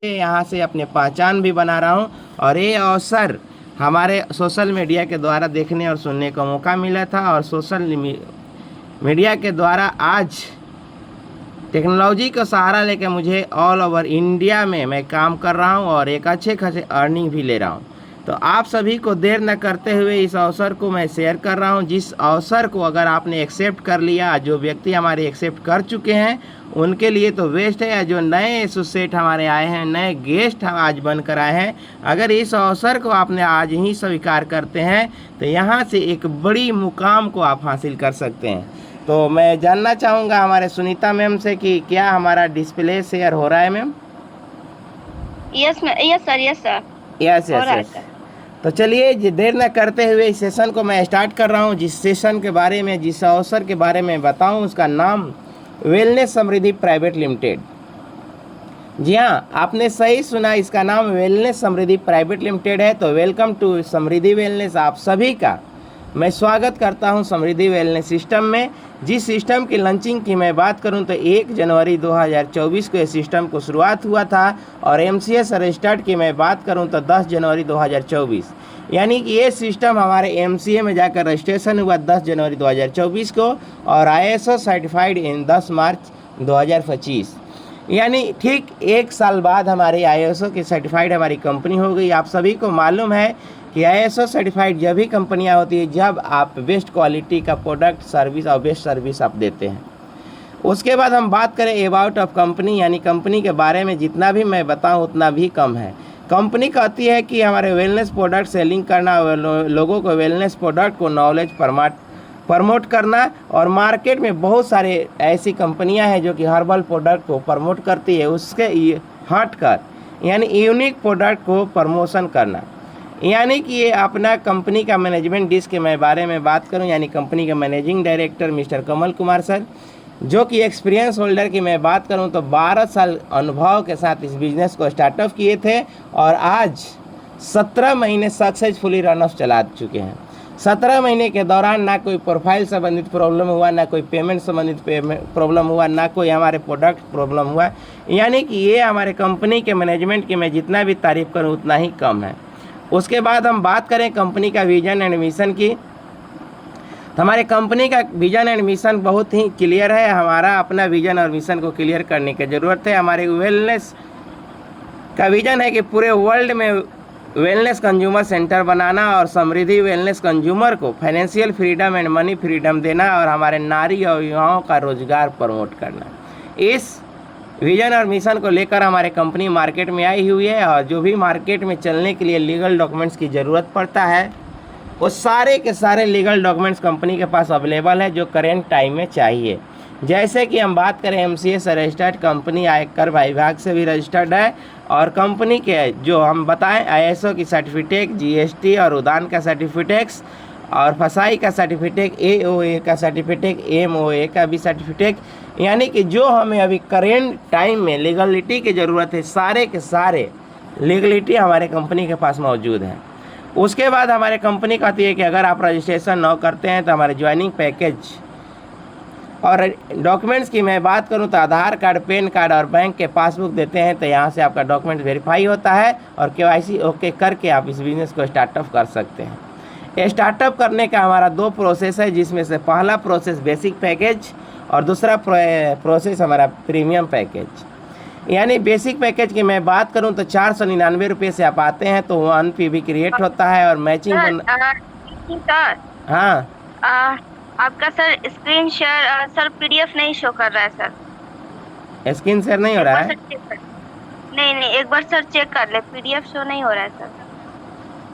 यहाँ से अपने पहचान भी बना रहा हूँ। और ये अवसर हमारे सोशल मीडिया के द्वारा देखने और सुनने का मौका मिला था, और सोशल मीडिया के द्वारा आज टेक्नोलॉजी का सहारा लेकर मुझे ऑल ओवर इंडिया में मैं काम कर रहा हूँ और एक अच्छे खासे अर्निंग भी ले रहा हूँ। तो आप सभी को देर न करते हुए इस अवसर को मैं शेयर कर रहा हूँ, जिस अवसर को अगर आपने एक्सेप्ट कर लिया, जो व्यक्ति हमारे एक्सेप्ट कर चुके हैं उनके लिए तो बेस्ट है। जो नए एसोसिएट हमारे आए हैं, नए गेस्ट हम आज बनकर आए हैं, अगर इस अवसर को आपने आज ही स्वीकार करते हैं तो यहाँ से एक बड़ी मुकाम को आप हासिल कर सकते हैं। तो मैं जानना चाहूँगा हमारे सुनीता मैम से कि क्या हमारा डिस्प्ले शेयर हो रहा है मैम? Yes sir. यस। तो चलिए देर न करते हुए इस सेशन को मैं स्टार्ट कर रहा हूँ। जिस सेशन के बारे में, जिस अवसर के बारे में बताऊँ, उसका नाम वेलनेस समृद्धि प्राइवेट लिमिटेड। जी हाँ, आपने सही सुना, इसका नाम वेलनेस समृद्धि प्राइवेट लिमिटेड है। तो वेलकम टू समृद्धि वेलनेस। आप सभी का मैं स्वागत करता हूं समृद्धि वेलनेस सिस्टम में। जिस सिस्टम की लॉन्चिंग की मैं बात करूं तो 1 जनवरी 2024 को इस सिस्टम को शुरुआत हुआ था, और MCS रजिस्टर्ड की मैं बात करूं तो 10 जनवरी 2024, यानी कि ये सिस्टम हमारे MCA में जाकर रजिस्ट्रेशन हुआ 10 जनवरी 2024 को, और ISO सर्टिफाइड इन 10 मार्च 2025, यानी ठीक 1 साल बाद हमारी ISO की सर्टिफाइड हमारी कंपनी हो गई। आप सभी को मालूम है कि ISO सर्टिफाइड जब भी कंपनियां होती है जब आप बेस्ट क्वालिटी का प्रोडक्ट, सर्विस और बेस्ट सर्विस आप देते हैं। उसके बाद हम बात करें अबाउट ऑफ कंपनी, यानी कंपनी के बारे में जितना भी मैं बताऊं उतना भी कम है। कंपनी कहती है कि हमारे वेलनेस प्रोडक्ट सेलिंग करना, लोगों को वेलनेस प्रोडक्ट को नॉलेज प्रमोट करना, और मार्केट में बहुत सारे ऐसी कंपनियां हैं जो कि हर्बल प्रोडक्ट को प्रमोट करती है, उसके हट कर यानी यूनिक प्रोडक्ट को प्रमोशन करना। यानी कि ये अपना कंपनी का मैनेजमेंट डिस्क के मैं बारे में बात करूं, यानी कंपनी के managing director mister Kamal Kumar sir, जो कि एक्सपीरियंस होल्डर की मैं बात करूं तो 12 साल अनुभव के साथ इस बिज़नेस को स्टार्टअप किए थे, और आज 17 महीने सक्सेसफुली रनअप चला चुके हैं। 17 महीने के दौरान ना कोई प्रोफाइल संबंधित प्रॉब्लम हुआ, ना कोई पेमेंट संबंधित प्रॉब्लम हुआ, ना कोई हमारे प्रोडक्ट प्रॉब्लम हुआ। यानी कि ये हमारे कंपनी के मैनेजमेंट की मैं जितना भी तारीफ़ करूँ उतना ही कम है। उसके बाद हम बात करें कंपनी का विजन एंड मिशन की, तो हमारे कंपनी का विजन एंड मिशन बहुत ही क्लियर है। हमारा अपना विजन और मिशन को क्लियर करने की ज़रूरत है। हमारे वेलनेस का विजन है कि पूरे वर्ल्ड में वेलनेस कंज्यूमर सेंटर बनाना, और समृद्धि वेलनेस कंज्यूमर को financial freedom and money freedom देना, और हमारे नारी और युवाओं का रोजगार प्रमोट करना। इस विजन और मिशन को लेकर हमारे कंपनी मार्केट में आई हुई है, और जो भी मार्केट में चलने के लिए लीगल डॉक्यूमेंट्स की ज़रूरत पड़ता है वो सारे के सारे लीगल डॉक्यूमेंट्स कंपनी के पास अवेलेबल है, जो करेंट टाइम में चाहिए। जैसे कि हम बात करें MCS रजिस्टर्ड कंपनी, आयकर विभाग से भी रजिस्टर्ड है, और कंपनी के जो हम बताएं ISO की सर्टिफिकेट, GST और उड़ान का सर्टिफिकेट, और फसाई का सर्टिफिकेट, AOA का सर्टिफिकेट, MOA का भी सर्टिफिकेट, यानी कि जो हमें अभी करेंट टाइम में लीगलिटी की ज़रूरत है, सारे के सारे लीगलिटी हमारे कंपनी के पास मौजूद है। उसके बाद हमारे कंपनी कहती है कि अगर आप रजिस्ट्रेशन न करते हैं तो हमारे ज्वाइनिंग पैकेज और डॉक्यूमेंट्स की मैं बात करूं तो आधार कार्ड, पैन कार्ड और बैंक के पासबुक देते हैं, तो यहाँ से आपका डॉक्यूमेंट वेरीफाई होता है, और KYC ओके करके आप इस बिज़नेस को स्टार्टअप कर सकते हैं। स्टार्टअप करने का हमारा 2 प्रोसेस है, जिसमें से पहला प्रोसेस बेसिक पैकेज और दूसरा प्रोसेस हमारा प्रीमियम पैकेज। यानी बेसिक पैकेज की मैं बात करूं तो 499 रुपये से आप आते हैं तो 1 PB क्रिएट होता है, और मैचिंग हाँ आपका sir screen share sir PDF नहीं शो कर रहा है सर। स्क्रीन शेयर नहीं हो रहा है? नहीं, एक बार सर चेक कर ले, PDF शो नहीं हो रहा है सर।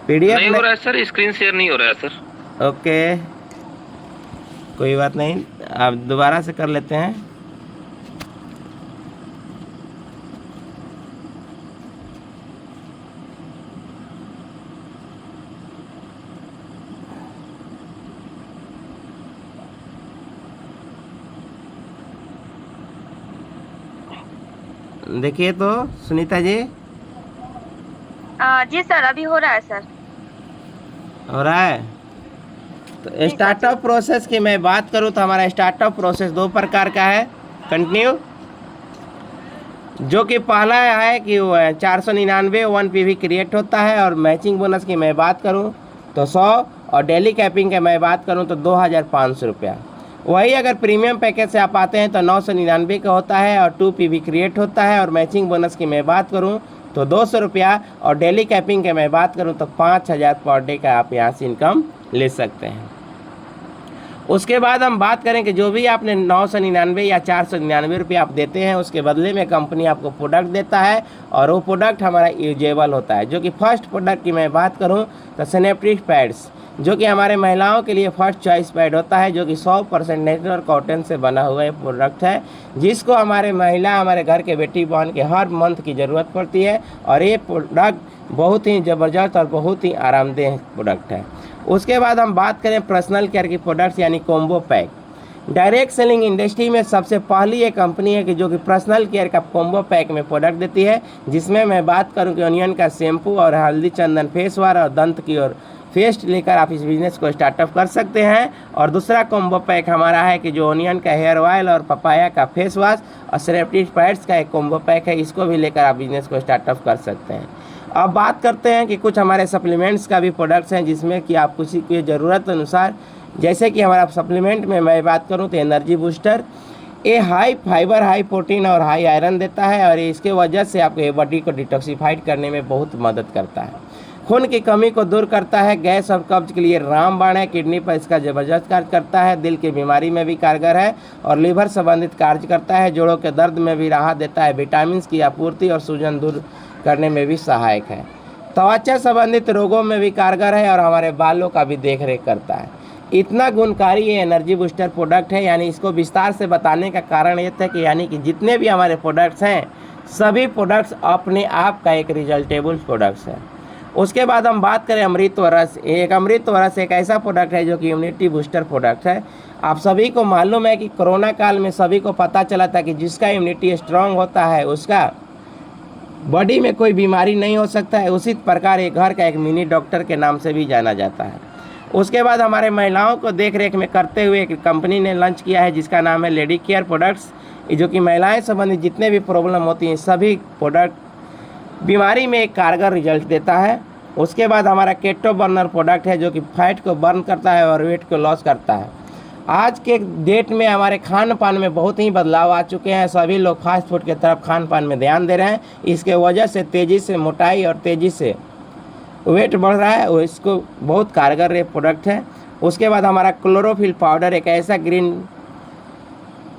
PDF नहीं हो रहा है सर, स्क्रीन शेयर नहीं हो रहा है सर। ओके, कोई बात नहीं, आप दोबारा से कर लेते हैं। देखिए तो सुनीता जी, जी सर अभी हो रहा है सर। हो रहा है। तो स्टार्टअप प्रोसेस की मैं बात करूं तो हमारा स्टार्टअप प्रोसेस 2 प्रकार का है। कंटिन्यू। जो कि पहला है कि 499 1 PV क्रिएट होता है, और मैचिंग बोनस की मैं बात करूं तो 100, और डेली कैपिंग की मैं बात करूं तो 2500 रुपया। वही अगर प्रीमियम पैकेज से आप आते हैं तो 999 का होता है और 2 PV क्रिएट होता है, और मैचिंग बोनस की मैं बात करूं तो 200 रुपया, और डेली कैपिंग की मैं बात करूं तो 5000 पर डे का आप यहाँ से इनकम ले सकते हैं। उसके बाद हम बात करें कि जो भी आपने 999 या 499 रुपये आप देते हैं, उसके बदले में कंपनी आपको प्रोडक्ट देता है, और वो प्रोडक्ट हमारा यूजेबल होता है। जो कि फर्स्ट प्रोडक्ट की मैं बात करूं तो सिनेप्टिक पैड्स, जो कि हमारे महिलाओं के लिए फर्स्ट चॉइस पैड होता है, जो कि 100% नेचुरल कॉटन से बना हुआ ये प्रोडक्ट है, जिसको हमारे महिला, हमारे घर के बेटी बहन के हर मंथ की ज़रूरत पड़ती है, और ये प्रोडक्ट बहुत ही ज़बरदस्त और बहुत ही आरामदेह प्रोडक्ट है। उसके बाद हम बात करें पर्सनल केयर की प्रोडक्ट्स यानी combo pack. Direct selling industry में सबसे पहली ये कंपनी है कि जो कि पर्सनल केयर का कॉम्बो पैक में प्रोडक्ट देती है, जिसमें मैं बात करूं कि ओनियन का शैम्पू और हल्दी चंदन फेस वाश और दंत की और फेस्ट लेकर आप इस बिज़नेस को स्टार्टअप कर सकते हैं। और दूसरा कॉम्बो पैक हमारा है कि जो ओनियन का हेयर ऑयल और पपाया का फेस वॉश और सिनेप्टिक पैड्स का एक कॉम्बो पैक है, इसको भी लेकर आप बिज़नेस को स्टार्टअप कर सकते हैं। अब बात करते हैं कि कुछ हमारे सप्लीमेंट्स का भी प्रोडक्ट्स हैं, जिसमें कि आप किसी की ज़रूरत अनुसार, जैसे कि हमारा सप्लीमेंट में मैं बात करूं तो एनर्जी बूस्टर, ये हाई फाइबर, हाई प्रोटीन और हाई आयरन देता है, और इसके वजह से आपके बॉडी को डिटॉक्सिफाइड करने में बहुत मदद करता है। खून की कमी को दूर करता है, गैस और कब्ज के लिए रामबाण है, किडनी पर इसका ज़बरदस्त कार्य करता है, दिल की बीमारी में भी कारगर है, और लीवर संबंधित कार्य करता है, जोड़ों के दर्द में भी राहत देता है, विटामिन की आपूर्ति और सूजन दूर करने में भी सहायक है, त्वचा संबंधित रोगों में भी कारगर है, और हमारे बालों का भी देखरेख करता है। इतना गुणकारी ये एनर्जी बूस्टर प्रोडक्ट है। यानी इसको विस्तार से बताने का कारण ये था कि यानी कि जितने भी हमारे प्रोडक्ट्स हैं, सभी प्रोडक्ट्स अपने आप का एक रिजल्टेबल प्रोडक्ट्स है। उसके बाद हम बात करें अमृत रस। अमृत रस एक ऐसा प्रोडक्ट है जो कि इम्यूनिटी बूस्टर प्रोडक्ट है। आप सभी को मालूम है कि कोरोना काल में सभी को पता चला था कि जिसका इम्यूनिटी स्ट्रांग होता है उसका बॉडी में कोई बीमारी नहीं हो सकता है। उसी प्रकार एक घर का एक मिनी डॉक्टर के नाम से भी जाना जाता है। उसके बाद हमारे महिलाओं को देख रेख में करते हुए एक कंपनी ने लॉन्च किया है जिसका नाम है लेडी केयर प्रोडक्ट्स, जो कि महिलाएं संबंधित जितने भी प्रॉब्लम होती हैं सभी प्रोडक्ट बीमारी में एक कारगर रिजल्ट देता है। उसके बाद हमारा केटो बर्नर प्रोडक्ट है जो कि फैट को बर्न करता है और वेट को लॉस करता है। आज के डेट में हमारे खान पान में बहुत ही बदलाव आ चुके हैं। सभी लोग फास्ट फूड की तरफ खान पान में ध्यान दे रहे हैं। इसके वजह से तेज़ी से मोटाई और तेज़ी से वेट बढ़ रहा है, वो इसको बहुत कारगर ये प्रोडक्ट है। उसके बाद हमारा क्लोरोफिल पाउडर एक ऐसा green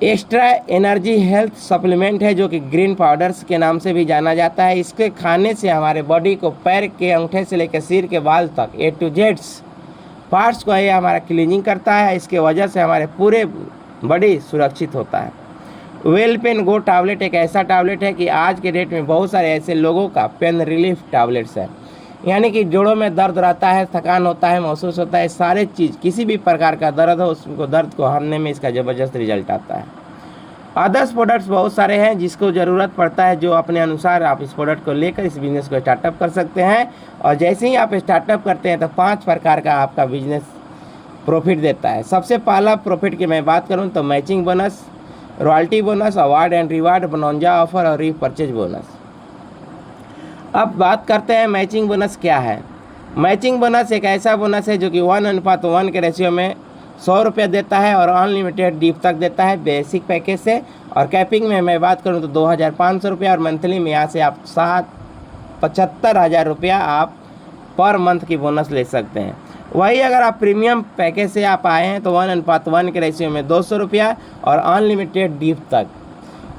extra energy health supplement है जो कि ग्रीन पाउडर्स के नाम से भी जाना जाता है। इसके खाने से हमारे बॉडी को पैर के अंगूठे से लेकर सिर के बाल तक A to Z पार्ट्स को ये हमारा क्लीनिंग करता है। इसके वजह से हमारे पूरे बॉडी सुरक्षित होता है। वेल पेन गो टैबलेट एक ऐसा टैबलेट है कि आज के डेट में बहुत सारे ऐसे लोगों का पेन रिलीफ टैबलेट्स है, यानी कि जोड़ों में दर्द रहता है, थकान होता है, महसूस होता है, सारे चीज़ किसी भी प्रकार का दर्द हो उसको दर्द को हरने में इसका ज़बरदस्त रिजल्ट आता है। अदर्स प्रोडक्ट्स बहुत सारे हैं जिसको ज़रूरत पड़ता है, जो अपने अनुसार आप इस प्रोडक्ट को लेकर इस बिज़नेस को स्टार्टअप कर सकते हैं। और जैसे ही आप स्टार्टअप करते हैं तो 5 प्रकार का आपका बिजनेस प्रॉफिट देता है। सबसे पहला प्रॉफिट की मैं बात करूँ तो matching bonus, royalty bonus, award and reward, bonanza offer और रीपरचेज बोनस। अब बात करते हैं मैचिंग बोनस क्या है। मैचिंग बोनस एक ऐसा बोनस है जो कि 1:1 के रेशियो में 100 रुपये देता है और अनलिमिटेड डीप तक देता है बेसिक पैकेज से। और कैपिंग में मैं बात करूं तो 2500 रुपया, और मंथली में यहाँ से आप 75,000 रुपया आप पर मंथ की बोनस ले सकते हैं। वही अगर आप प्रीमियम पैकेज से आप आए हैं तो 1:1 के रेशियो में 200 रुपया और अनलिमिटेड डीप तक।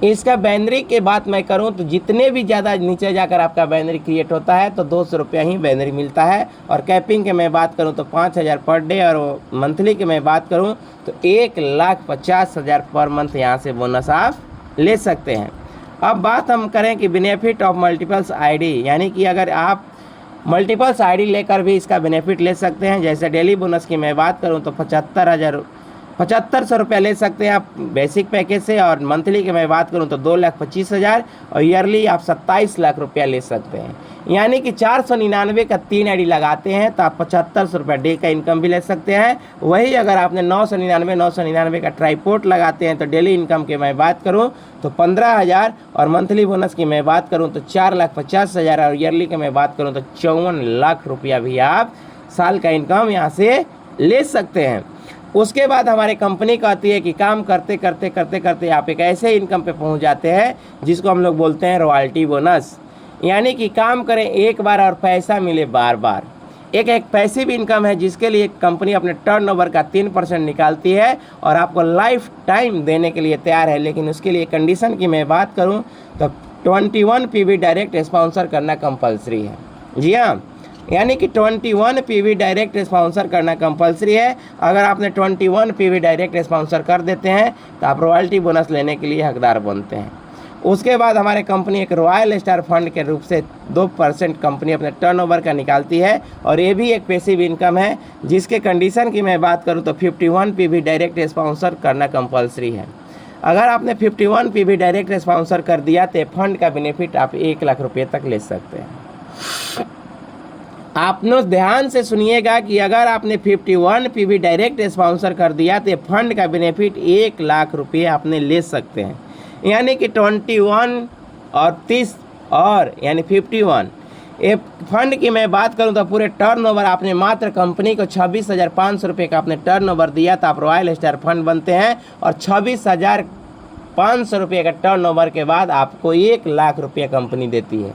इसका बैनरी की बात मैं करूं तो जितने भी ज़्यादा नीचे जाकर आपका बैनरी क्रिएट होता है तो 200 रुपया ही बैनरी मिलता है। और कैपिंग के मैं बात करूं तो 5000 पर डे, और मंथली की मैं बात करूं तो 1,50,000 पर मंथ यहाँ से बोनस आप ले सकते हैं। अब बात हम करें कि बेनिफिट ऑफ मल्टीपल्स आईडी, यानी कि अगर आप मल्टीपल्स आईडी लेकर भी इसका बेनिफिट ले सकते हैं। जैसे डेली बोनस की मैं बात करूँ तो 75,000 7500 रुपया ले सकते हैं आप बेसिक पैकेज से, और मंथली की मैं बात करूं तो 2,25,000 और ईयरली आप 27 लाख रुपया ले सकते हैं। यानी कि 499 का 3 आईडी लगाते हैं तो आप 7500 रुपया डे का इनकम भी ले सकते हैं। वही अगर आपने 999 का ट्राईपोर्ट लगाते हैं तो डेली इनकम की मैं बात करूं तो 15,000, और मंथली बोनस की मैं बात करूं तो 4,50,000, और ईयरली की मैं बात करूं तो 54 लाख रुपया भी आप साल का इनकम यहाँ से ले सकते हैं। उसके बाद हमारे कंपनी कहती है कि काम करते करते करते करते आप एक ऐसे इनकम पे पहुंच जाते हैं जिसको हम लोग बोलते हैं रॉयल्टी बोनस। यानी कि काम करें एक बार और पैसा मिले बार बार। एक पैसिव इनकम है जिसके लिए कंपनी अपने टर्नओवर का 3% निकालती है और आपको लाइफ टाइम देने के लिए तैयार है। लेकिन उसके लिए कंडीशन की मैं बात करूं तो 21 PV डायरेक्ट स्पॉन्सर करना कंपलसरी है। जी हाँ, यानी कि 21 PV डायरेक्ट स्पॉन्सर करना कंपलसरी है। अगर आपने 21 PV डायरेक्ट स्पॉन्सर कर देते हैं तो आप रॉयल्टी बोनस लेने के लिए हकदार बनते हैं। उसके बाद हमारे कंपनी एक रॉयल स्टार फंड के रूप से 2% कंपनी अपने टर्नओवर का निकालती है, और ये भी एक पैसिव इनकम है जिसके कंडीशन की मैं बात करूँ तो 51 PV डायरेक्ट स्पॉन्सर करना कंपलसरी है। अगर आपने 51 PV डायरेक्ट स्पॉन्सर कर दिया तो फंड का बेनिफिट आप 1 लाख रुपये तक ले सकते हैं। आप लोग ध्यान से सुनिएगा कि अगर आपने 51 PV डायरेक्ट स्पॉन्सर कर दिया तो फंड का बेनिफिट 1 लाख रुपये आपने ले सकते हैं। यानी कि 21 और 30 और यानी 51 ये फंड की मैं बात करूं तो पूरे टर्नओवर आपने मात्र कंपनी को 26,500 रुपये का आपने टर्नओवर दिया तो आप रॉयल स्टार फंड बनते हैं, और 26,500 रुपये का टर्नओवर के बाद आपको 1 लाख रुपये कंपनी देती है,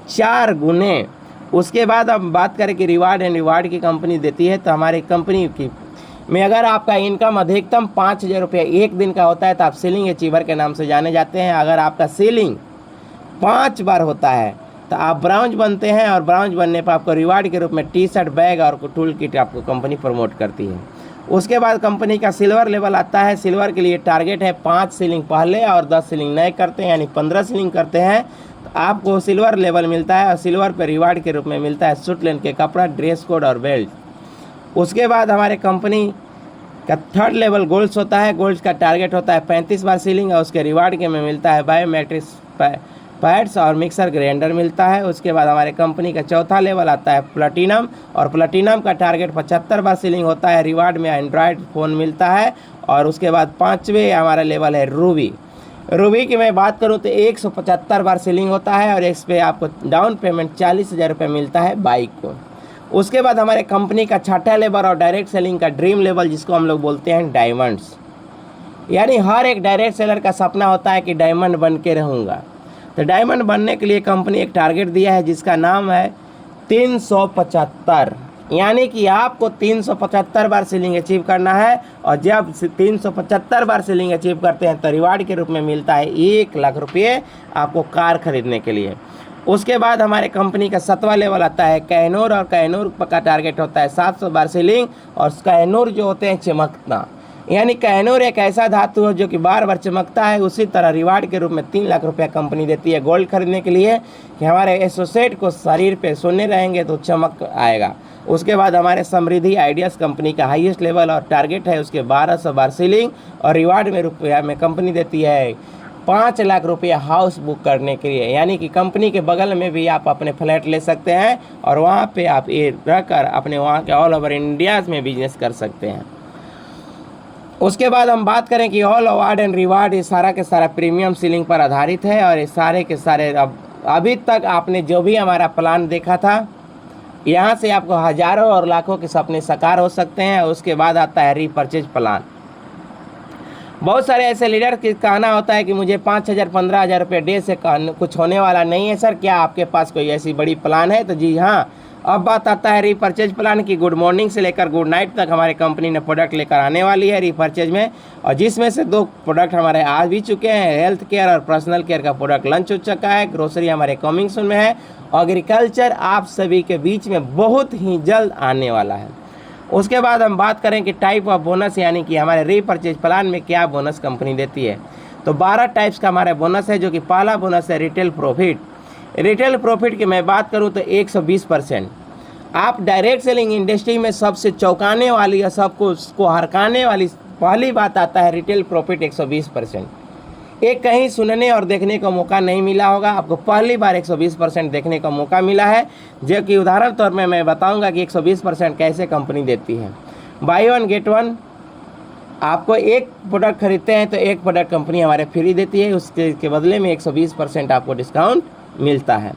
4 गुने। उसके बाद अब बात करें कि रिवार्ड एंड रिवार्ड की कंपनी देती है, तो हमारी कंपनी की में अगर आपका इनकम अधिकतम 5,000 रुपये एक दिन का होता है तो आप सीलिंग अचीवर के नाम से जाने जाते हैं। अगर आपका सीलिंग 5 बार होता है तो आप ब्राउंज बनते हैं, और ब्राउंज बनने पर आपको रिवार्ड के रूप में टी-शर्ट, बैग और टूल किट आपको कंपनी प्रमोट करती है। उसके बाद कंपनी का सिल्वर लेवल आता है। सिल्वर के लिए टारगेट है 5 सीलिंग पहले और 10 सीलिंग नए करते हैं, यानी 15 सीलिंग करते हैं तो आपको सिल्वर लेवल मिलता है, और सिल्वर पर रिवार्ड के रूप में मिलता है सूट लेन के कपड़ा, ड्रेस कोड और बेल्ट। उसके बाद हमारे कंपनी का 3rd लेवल गोल्ड्स होता है। गोल्ड्स का टारगेट होता है 35 बार सीलिंग, और उसके रिवार्ड के में मिलता है बायोमेट्रिक्स पैड्स और मिक्सर ग्राइंडर मिलता है। उसके बाद हमारे कंपनी का 4था लेवल आता है प्लैटिनम, और प्लैटिनम का टारगेट 75 बार सीलिंग होता है। रिवार्ड में एंड्रॉयड फ़ोन मिलता है। और उसके बाद 5वें हमारा लेवल है रूबी। रूबी की मैं बात करूँ तो 175 बार सीलिंग होता है, और इस पर आपको डाउन पेमेंट 40,000 रुपये मिलता है बाइक को। उसके बाद हमारे कंपनी का 6ठा लेवल और डायरेक्ट सेलिंग का ड्रीम लेवल, जिसको हम लोग बोलते हैं डायमंड्स। यानी हर एक डायरेक्ट सेलर का सपना होता है कि डायमंड बन के रहूँगा। तो डायमंड बनने के लिए कंपनी एक टारगेट दिया है जिसका नाम है 375। यानी कि आपको 375 बार सीलिंग अचीव करना है, और जब 375 बार सीलिंग अचीव करते हैं तो रिवार्ड के रूप में मिलता है 1 लाख रुपये आपको कार खरीदने के लिए। उसके बाद हमारे कंपनी का 7वां लेवल आता है कैनूर, और कैनूर का टारगेट होता है 700 बार सीलिंग, और कैनूर जो होते हैं चमकना। यानी कैनूर एक ऐसा धातु है जो कि बार बार चमकता है। उसी तरह रिवार्ड के रूप में 3 लाख रुपया कंपनी देती है गोल्ड खरीदने के लिए, कि हमारे एसोसिएट को शरीर पे सोने रहेंगे तो चमक आएगा। उसके बाद हमारे समृद्धि आइडियाज़ कंपनी का हाईएस्ट लेवल और टारगेट है उसके 1200 बार सीलिंग, और रिवार्ड में रुपया में कंपनी देती है 5 लाख रुपया हाउस बुक करने के लिए। यानी कि कंपनी के बगल में भी आप अपने फ्लैट ले सकते हैं, और वहाँ पे आप ये रहकर अपने वहाँ के ऑल ओवर इंडिया में बिजनेस कर सकते हैं। उसके बाद हम बात करें कि ऑल अवार्ड एंड रिवार्ड ये सारा के सारा प्रीमियम सीलिंग पर आधारित है, और ये सारे के सारे अभी तक आपने जो भी हमारा प्लान देखा था, यहाँ से आपको हज़ारों और लाखों के सपने साकार हो सकते हैं। उसके बाद आता है रीपर्चेज प्लान। बहुत सारे ऐसे लीडर की कहना होता है कि मुझे 5,000 15,000 रुपये डे से कुछ होने वाला नहीं है सर, क्या आपके पास कोई ऐसी बड़ी प्लान है? तो जी हाँ, अब बात आता है रीपर्चेज प्लान की। गुड मॉर्निंग से लेकर गुड नाइट तक हमारी कंपनी ने प्रोडक्ट लेकर आने वाली है रीपर्चेज में, और जिसमें से 2 प्रोडक्ट हमारे आ भी चुके हैं। हेल्थ केयर और पर्सनल केयर का प्रोडक्ट लॉन्च हो चुका है। ग्रोसरी हमारे कमिंग सून में है। एग्रीकल्चर आप सभी के बीच में बहुत ही जल्द आने वाला है। उसके बाद हम बात करें कि टाइप ऑफ बोनस, यानी कि हमारे रीपर्चेज प्लान में क्या बोनस कंपनी देती है। तो 12 टाइप्स का हमारा बोनस है, जो कि पहला बोनस है रिटेल प्रॉफिट। रिटेल प्रॉफिट की मैं बात करूं तो 120%। आप डायरेक्ट सेलिंग इंडस्ट्री में सबसे चौंकाने वाली या सबको उसको हरकाने वाली पहली बात आता है रिटेल प्रॉफिट 120%। एक कहीं सुनने और देखने का मौका नहीं मिला होगा, आपको पहली बार 120% देखने का मौका मिला है, जो कि उदाहरण तौर में मैं बताऊंगा कि 120% कैसे कंपनी देती है। बाई वन गेट वन, आपको एक प्रोडक्ट खरीदते हैं तो एक प्रोडक्ट कंपनी हमारे फ्री देती है, उसके बदले में 120% आपको डिस्काउंट मिलता है।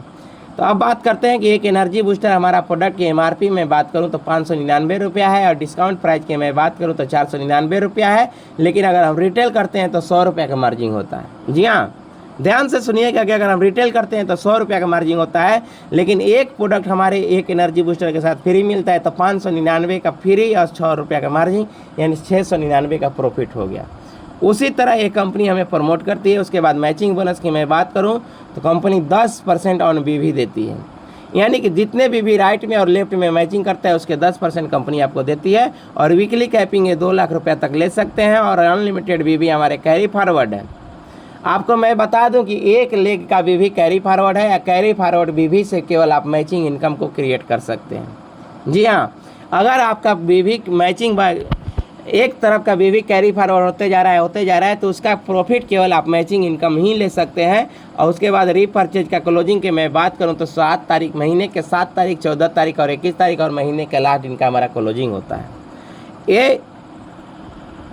तो अब बात करते हैं कि एक एनर्जी बूस्टर हमारा प्रोडक्ट की MRP में बात करूं तो 599 रुपया है, और डिस्काउंट प्राइस की मैं बात करूं तो 499 रुपया है। लेकिन अगर हम रिटेल करते हैं तो 100 रुपये का मार्जिन होता है। जी हाँ, ध्यान से सुनिएगा कि अगर हम रिटेल करते हैं तो 100 रुपये का मार्जिन होता है, लेकिन एक प्रोडक्ट हमारे एक एनर्जी बूस्टर के साथ फ्री मिलता है तो 599 का फ्री और 100 रुपये का मार्जिन, यानी 699 का प्रॉफिट हो गया। उसी तरह एक कंपनी हमें प्रमोट करती है। उसके बाद मैचिंग बोनस की मैं बात करूं तो कंपनी 10% ऑन BV देती है, यानी कि जितने BV राइट में और लेफ्ट में मैचिंग करता है उसके 10% कंपनी आपको देती है। और वीकली कैपिंग ये 2 लाख रुपये तक ले सकते हैं, और अनलिमिटेड BV हमारे कैरी फॉरवर्ड है। आपको मैं बता दूं कि एक लेग का BV कैरी फॉरवर्ड है, या कैरी फॉरवर्ड BV से केवल आप मैचिंग इनकम को क्रिएट कर सकते हैं। जी हाँ, अगर आपका BV मैचिंग एक तरफ का BV कैरी फॉरवर्ड होते जा रहा है तो उसका प्रॉफिट केवल आप मैचिंग इनकम ही ले सकते हैं। और उसके बाद रीपरचेज का क्लोजिंग की मैं बात करूं तो 7 तारीख, महीने के 7 तारीख, 14 तारीख और 21 तारीख और महीने के लास्ट दिन का हमारा क्लोजिंग होता है। ये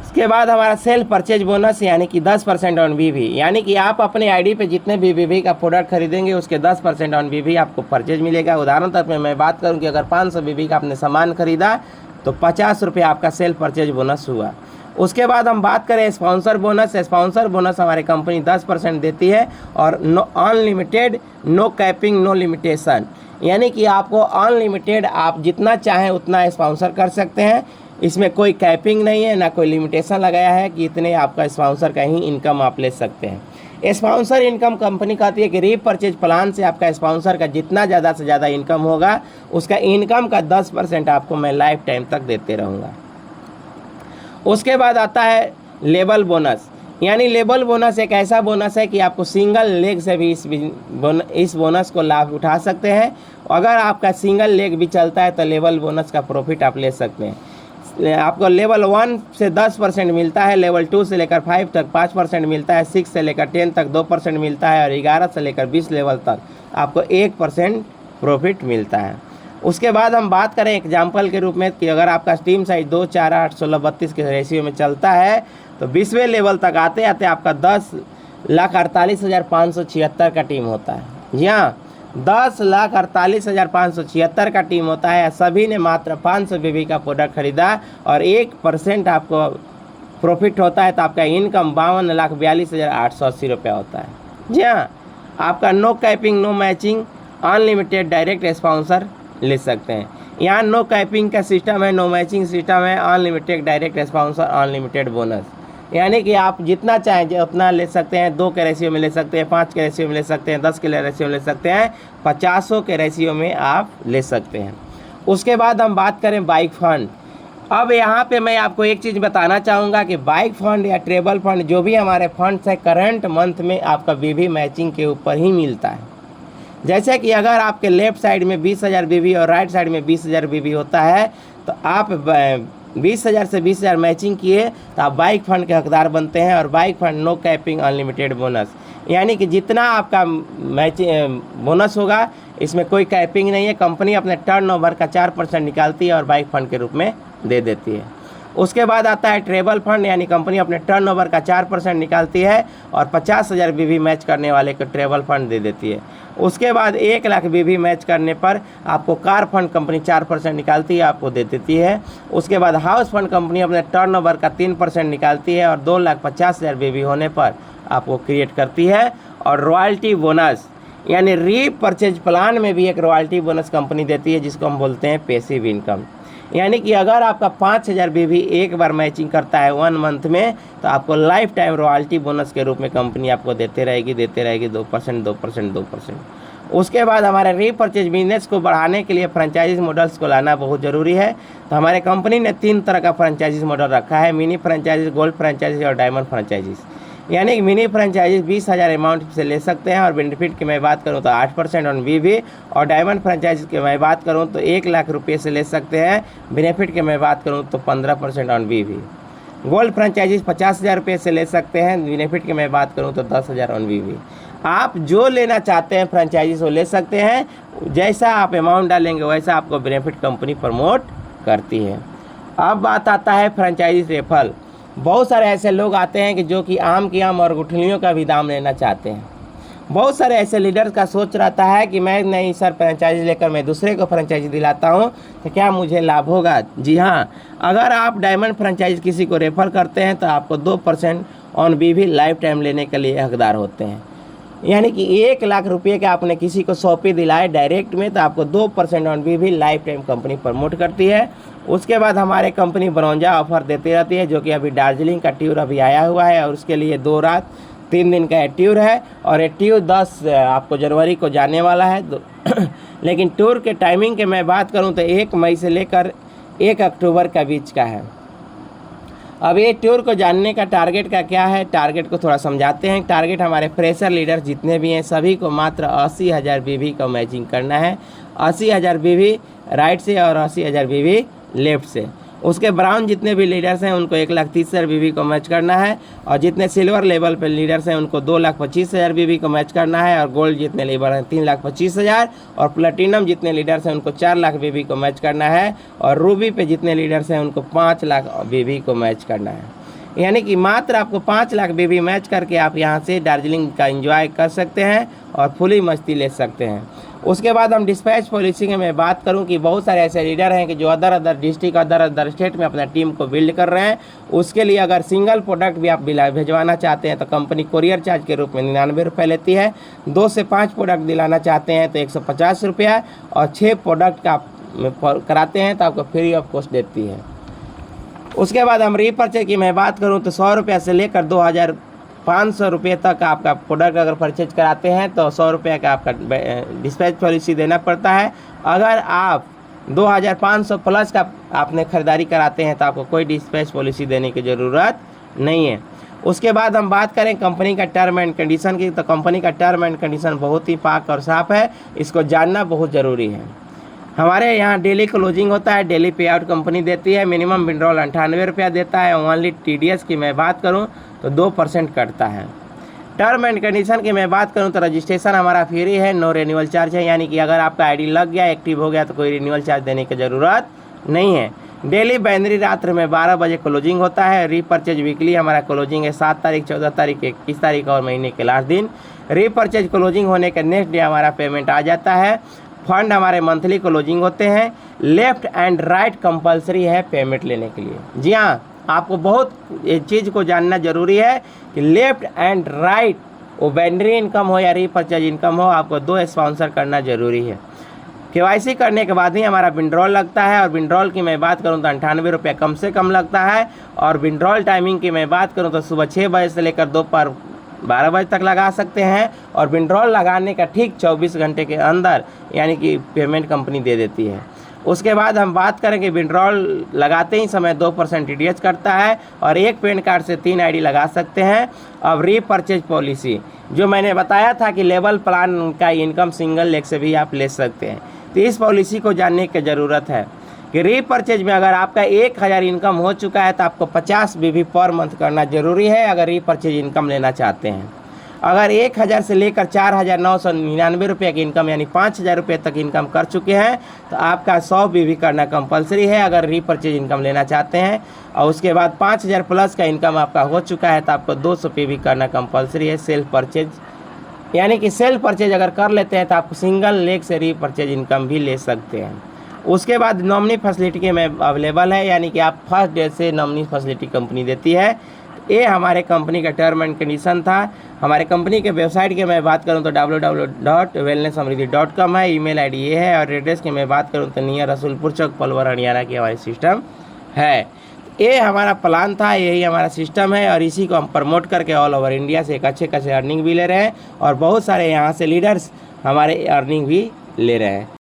इसके बाद हमारा सेल्फ परचेज बोनस, यानी कि 10% ऑन BV, यानी कि आप अपने ID पे जितने भी BV का प्रोडक्ट खरीदेंगे उसके 10% ऑन BV आपको परचेज मिलेगा। उदाहरण तौर पे मैं बात करूं कि अगर 500 BV का आपने सामान खरीदा तो 50 रुपये आपका सेल्फ परचेज बोनस हुआ। उसके बाद हम बात करें स्पॉन्सर बोनस। स्पॉन्सर बोनस हमारी कंपनी 10% देती है, और unlimited, no capping, no limitation, यानी कि आपको अनलिमिटेड आप जितना चाहें उतना स्पॉन्सर कर सकते हैं। इसमें कोई कैपिंग नहीं है, ना कोई लिमिटेशन लगाया है कि इतने आपका स्पॉन्सर का ही इनकम आप ले सकते हैं। स्पॉन्सर इनकम कंपनी कहती है कि रीपरचेज प्लान से आपका स्पॉन्सर का जितना ज़्यादा से ज़्यादा इनकम होगा उसका इनकम का 10% आपको मैं लाइफ टाइम तक देते रहूँगा। उसके बाद आता है लेबल बोनस, यानी लेबल बोनस एक ऐसा बोनस है कि आपको सिंगल लेग से भी इस बोनस को लाभ उठा सकते हैं। अगर आपका सिंगल लेग भी चलता है तो लेबल बोनस का प्रॉफिट आप ले सकते हैं। आपको लेवल 1 से 10% मिलता है, लेवल 2 से लेकर 5 तक 5% मिलता है, 6 से लेकर 10 तक 2% मिलता है, और 11 से लेकर 20 लेवल तक आपको 1% प्रॉफिट मिलता है। उसके बाद हम बात करें एग्जाम्पल के रूप में कि अगर आपका टीम साइज 2, 4, 8, 16, 32 के रेशियो में चलता है तो 20वें लेवल तक आते आते आपका 10,48,576 का टीम होता है। जी हाँ, 10,48,576 का टीम होता है। सभी ने मात्र 500 BV का प्रोडक्ट खरीदा और 1% आपको प्रॉफिट होता है, तो आपका इनकम 52,42,880 रुपया होता है। जी हाँ, आपका no capping, no matching, unlimited direct sponsor ले सकते हैं। यहाँ नो कैपिंग का सिस्टम है, नो मैचिंग सिस्टम है, unlimited direct sponsor, unlimited bonus, यानी कि आप जितना चाहें उतना ले सकते हैं। 2 के रेशियो में ले सकते हैं, 5 के रेशियो में ले सकते हैं, 10 के रेशियो में ले सकते हैं, 50 के रेशियो में आप ले सकते हैं। उसके बाद हम बात करें बाइक फंड। अब यहाँ पे मैं आपको एक चीज़ बताना चाहूँगा कि बाइक फंड या ट्रेवल फंड जो भी हमारे फंड्स है करंट मंथ में आपका BV मैचिंग के ऊपर ही मिलता है। जैसे कि अगर आपके लेफ्ट साइड में 20,000 BV और राइट साइड में 20,000 BV होता है तो आप 20,000 से 20,000 मैचिंग किए तो आप बाइक फंड के हकदार बनते हैं। और bike fund no capping, unlimited bonus, यानी कि जितना आपका मैचिंग बोनस होगा इसमें कोई कैपिंग नहीं है। कंपनी अपने टर्नओवर का 4% निकालती है और बाइक फंड के रूप में दे देती है। उसके बाद आता है ट्रेवल फंड, यानी कंपनी अपने टर्नओवर का 4% निकालती है और 50,000 BV मैच करने वाले को ट्रेवल फंड दे देती है। उसके बाद 1 लाख BV मैच करने पर आपको कार फंड कंपनी 4% निकालती है, आपको दे देती है। उसके बाद हाउस फंड कंपनी अपने टर्नओवर का 3% निकालती है और 2,50,000 BV होने पर आपको क्रिएट करती है। और रॉयल्टी बोनस, यानी रीपरचेज प्लान में भी एक रॉयल्टी बोनस कंपनी देती है जिसको हम बोलते हैं पैसिव इनकम, यानी कि अगर आपका 5,000 BV एक बार मैचिंग करता है 1 मंथ में तो आपको लाइफ टाइम रॉयल्टी बोनस के रूप में कंपनी आपको देते रहेगी 2%। उसके बाद हमारे रीपरचेज बिजनेस को बढ़ाने के लिए फ्रेंचाइजी मॉडल्स को लाना बहुत ज़रूरी है। तो हमारे कंपनी ने 3 तरह का फ्रेंचाइजी मॉडल रखा है, मिनी फ्रेंचाइजी, गोल्ड फ्रेंचाइजी और डायमंड फ्रेंचाइजीज। यानी कि मिनी फ्रेंचाइजी 20,000 अमाउंट से ले सकते हैं और बेनिफिट की मैं बात करूं तो 8% ऑन BV, और डायमंड फ्रेंचाइजी की मैं बात करूं तो 1 लाख रुपये से ले सकते हैं, बेनिफिट की मैं बात करूं तो 15% ऑन BV। गोल्ड फ्रेंचाइजीज 50,000 रुपये से ले सकते हैं। बेनिफिट की मैं बात करूं तो 10,000 ऑन वीवी। आप जो लेना चाहते हैं फ्रेंचाइजीज वो ले सकते हैं। जैसा आप अमाउंट डालेंगे वैसा आपको बेनिफिट कंपनी प्रमोट करती है। अब बात आता है फ्रेंचाइजीज रेफरल। बहुत सारे ऐसे लोग आते हैं कि जो कि आम की आम और गुठलियों का भी दाम लेना चाहते हैं। बहुत सारे ऐसे लीडर्स का सोच रहता है कि मैं नहीं सर फ्रेंचाइजी लेकर मैं दूसरे को फ्रेंचाइजी दिलाता हूं तो क्या मुझे लाभ होगा। जी हाँ, अगर आप डायमंड फ्रेंचाइजी किसी को रेफर करते हैं तो आपको 2% ऑन वीवी लाइफ टाइम लेने के लिए हकदार होते हैं। यानी कि 1 लाख रुपये का आपने किसी को सौंपी दिलाए डायरेक्ट में तो आपको 2% on V V lifetime company promote करती है। उसके बाद हमारे कंपनी ब्रोंजा ऑफर देती रहती है, जो कि अभी दार्जिलिंग का टूर अभी आया हुआ है और उसके लिए 2 रात 3 दिन का टूर है और ये टूर 10 आपको जनवरी को जाने वाला है। लेकिन टूर के टाइमिंग के मैं बात करूं तो 1 मई से लेकर 1 अक्टूबर का बीच का है। अब ये टूर को जानने का टारगेट का क्या है, टारगेट को थोड़ा समझाते हैं। टारगेट हमारे फ्रेशर लीडर जितने भी हैं सभी को मात्र 80,000 बीवी का मैचिंग करना है। 80,000 बीवी राइट से और 80,000 बीवी लेफ्ट से। उसके ब्राउन जितने भी लीडर्स हैं उनको 1,30,000 बीवी को मैच करना है और जितने सिल्वर लेवल पे लीडर्स हैं उनको 2,25,000 बीवी को मैच करना है और गोल्ड जितने लेवल हैं 3,25,000 और प्लेटिनम जितने लीडर्स हैं उनको 4 लाख बीवी को मैच करना है और रूबी पे जितने लीडर्स हैं उनको 5 लाख बीवी को मैच करना है। यानी कि मात्र आपको 5 लाख बीवी मैच करके आप यहाँ से दार्जिलिंग का एंजॉय कर सकते हैं और फुली मस्ती ले सकते हैं। उसके बाद हम डिस्पैच पॉलिसी की मैं बात करूं कि बहुत सारे ऐसे लीडर हैं कि जो अदर डिस्ट्रिक्ट अदर स्टेट में अपना टीम को बिल्ड कर रहे हैं। उसके लिए अगर सिंगल प्रोडक्ट भी आप भिजवाना चाहते हैं तो कंपनी कोरियर चार्ज के रूप में 99 रुपये लेती है। 2 से 5 प्रोडक्ट दिलाना चाहते हैं तो 150 रुपया और 6 प्रोडक्ट का कराते हैं तो आपको फ्री ऑफ कॉस्ट देती है। उसके बाद हम रीपर्चेज की मैं बात करूँ तो 100 रुपये से लेकर 2,500 रुपये तक आपका प्रोडक्ट अगर परचेज कराते हैं तो 100 रुपये का आपका डिस्पैच पॉलिसी देना पड़ता है। अगर आप 2,500 प्लस का आपने ख़रीदारी कराते हैं तो आपको कोई डिस्पैच पॉलिसी देने की ज़रूरत नहीं है। उसके बाद हम बात करें कंपनी का टर्म एंड कंडीशन की तो कंपनी का टर्म एंड कंडीशन बहुत ही पाक और साफ है, इसको जानना बहुत ज़रूरी है। हमारे यहाँ डेली क्लोजिंग होता है, डेली पे आउट कंपनी देती है। मिनिमम विड्रॉल 98 रुपया देता है। ओनली TDS की मैं बात करूँ तो 2% कटता है। टर्म एंड कंडीशन की मैं बात करूं तो रजिस्ट्रेशन हमारा फ्री है, नो रिन्यूअल चार्ज है। यानी कि अगर आपका आईडी लग गया एक्टिव हो गया तो कोई रिन्यूअल चार्ज देने की ज़रूरत नहीं है। डेली बाइनरी रात्र में 12 बजे क्लोजिंग होता है। रीपर्चेज वीकली हमारा क्लोजिंग है 7 तारीख, 14 तारीख, 21 तारीख और महीने के लास्ट दिन। रीपर्चेज क्लोजिंग होने के नेक्स्ट डे हमारा पेमेंट आ जाता है। फंड हमारे मंथली क्लोजिंग होते हैं। लेफ्ट एंड राइट कंपलसरी है पेमेंट लेने के लिए। जी हाँ, आपको बहुत ये चीज़ को जानना जरूरी है कि लेफ्ट एंड राइट वो बाइनरी इनकम हो या रीपर्चेज इनकम हो, आपको 2 स्पॉन्सर करना जरूरी है। KYC करने के बाद ही हमारा विड्रॉल लगता है और विड्रॉल की मैं बात करूं तो 98 रुपये कम से कम लगता है। और विड्रॉल टाइमिंग की मैं बात करूं तो सुबह 6 बजे से लेकर दोपहर 12 बजे तक लगा सकते हैं और विड्रॉल लगाने का ठीक 24 घंटे के अंदर यानी कि पेमेंट कंपनी दे देती है। उसके बाद हम बात करें कि विड्रॉल लगाते ही समय 2% TDS करता है और एक पैन कार्ड से 3 ID लगा सकते हैं। अब रीपर्चेज पॉलिसी जो मैंने बताया था कि लेवल प्लान का इनकम सिंगल लेग से भी आप ले सकते हैं, तो इस पॉलिसी को जानने की ज़रूरत है कि रीपर्चेज में अगर आपका 1,000 इनकम हो चुका है तो आपको 50 BV पर मंथ करना ज़रूरी है अगर रीपर्चेज इनकम लेना चाहते हैं। अगर 1,000 से लेकर 4,999 रुपये की इनकम यानी 5,000 रुपये तक इनकम कर चुके हैं तो आपका 100 BV करना कंपलसरी है अगर रीपर्चेज इनकम लेना चाहते हैं। और उसके बाद 5,000 प्लस का इनकम आपका हो चुका है तो आपको 200 BV करना कंपलसरी है सेल्फ परचेज। यानी कि सेल्फ परचेज अगर कर लेते हैं तो आप सिंगल लेग से रीपर्चेज इनकम भी ले सकते हैं। उसके बाद नॉमिनी फैसिलिटी के में अवेलेबल है, यानी कि आप फर्स्ट डे से नॉमिनी फैसिलिटी कंपनी देती है। ये हमारे कंपनी का टर्म एंड कंडीशन था। हमारे कंपनी के वेबसाइट की मैं बात करूं तो www.wellnesssamriddhi.com है। ईमेल आईडी ये है और एड्रेस की मैं बात करूं तो नियर रसूलपुर चौक पलवल हरियाणा की हमारी सिस्टम है। ये हमारा प्लान था, यही हमारा सिस्टम है और इसी को हम प्रमोट करके ऑल ओवर इंडिया से एक अच्छे खासे अर्निंग भी ले रहे हैं और बहुत सारे यहाँ से लीडर्स हमारे अर्निंग भी ले रहे हैं।